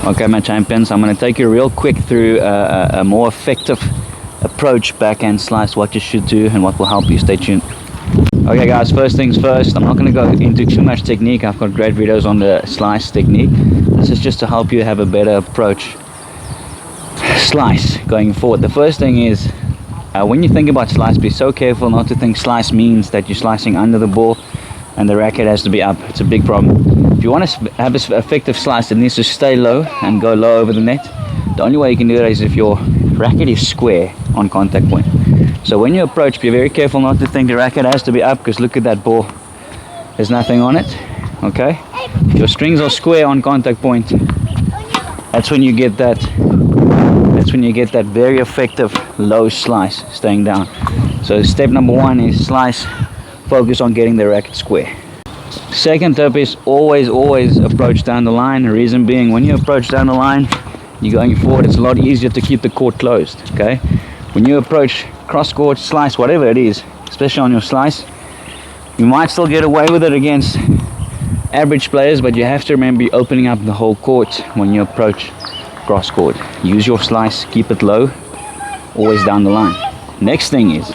Okay, my champions, I'm going to take you real quick through a more effective approach backhand slice, what you should do and what will help you. Stay tuned. Okay guys, first things first, I'm not going to go into too much technique. I've got great videos on the slice technique. This is just to help you have a better approach slice going forward. The first thing is, when you think about slice, be so careful not to think slice means that you're slicing under the ball and the racket has to be up. It's a big problem. If you want to have an effective slice, it needs to stay low and go low over the net. The only way you can do that is if your racket is square on contact point. So when you approach, be very careful not to think the racket has to be up, because look at that ball, there's nothing on it. Okay, if your strings are square on contact point, that's when you get that very effective low slice staying down. So step number one is slice, focus on getting the racket square. Second tip is always approach down the line. The reason being, when you approach down the line, you're going forward, it's a lot easier to keep the court closed. Okay, when you approach cross court, slice, whatever it is, especially on your slice, you might still get away with it against average players, but you have to remember you're opening up the whole court when you approach cross court. Use your slice, keep it low, always down the line. Next thing is,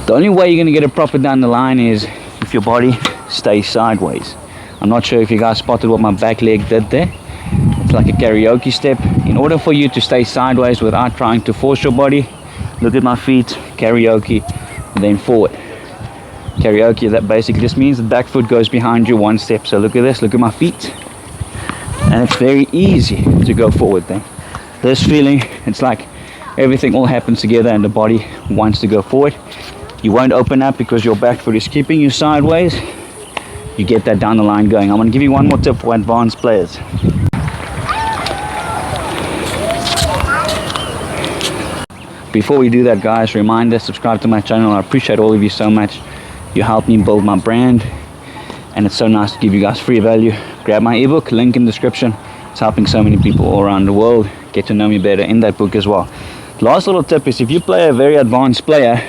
the only way you're going to get it proper down the line is if your body stays sideways. I'm not sure if you guys spotted what my back leg did there. It's like a karaoke step. In order for you to stay sideways without trying to force your body, look at my feet, karaoke, and then forward. Karaoke, that basically just means the back foot goes behind you one step. So look at this, look at my feet. And it's very easy to go forward then. This feeling, it's like everything all happens together and the body wants to go forward. You won't open up because your back foot is keeping you sideways. You get that down the line going. I'm going to give you one more tip for advanced players. Before we do that, guys, reminder, subscribe to my channel. I appreciate all of you so much. You help me build my brand, and it's so nice to give you guys free value. Grab my ebook, link in the description. It's helping so many people all around the world get to know me better in that book as well. Last little tip is, if you play a very advanced player,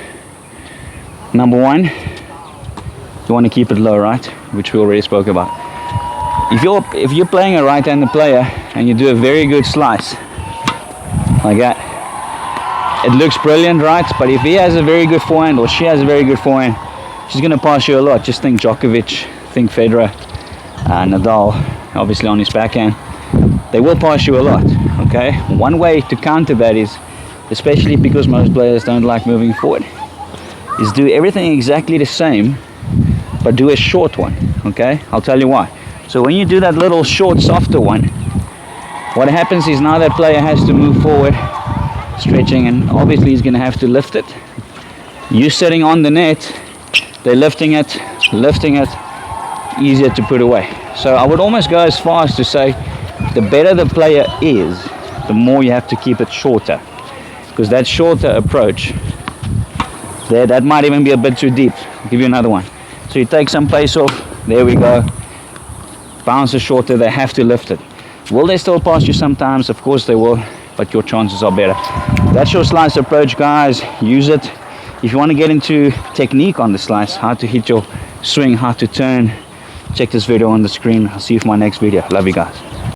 number one, you want to keep it low, right? Which we already spoke about. If you're playing a right-handed player and you do a very good slice like that, it looks brilliant, right? But if he has a very good forehand or she has a very good forehand, she's going to pass you a lot. Just think Djokovic, think Federer, Nadal, obviously on his backhand. They will pass you a lot, okay? One way to counter that is, especially because most players don't like moving forward, is do everything exactly the same, but do a short one, okay? I'll tell you why. So when you do that little short, softer one, what happens is now that player has to move forward, stretching, and obviously he's going to have to lift it. You sitting on the net, they're lifting it, easier to put away. So I would almost go as far as to say, the better the player is, the more you have to keep it shorter, because that shorter approach there, that might even be a bit too deep. I'll give you another one. So you take some pace off, there we go, bounce is shorter, they have to lift it. Will they still pass you sometimes? Of course they will, but your chances are better. That's your slice approach, guys. Use it. If you want to get into technique on the slice, how to hit your swing, how to turn, check this video on the screen. I'll see you for my next video. Love you guys.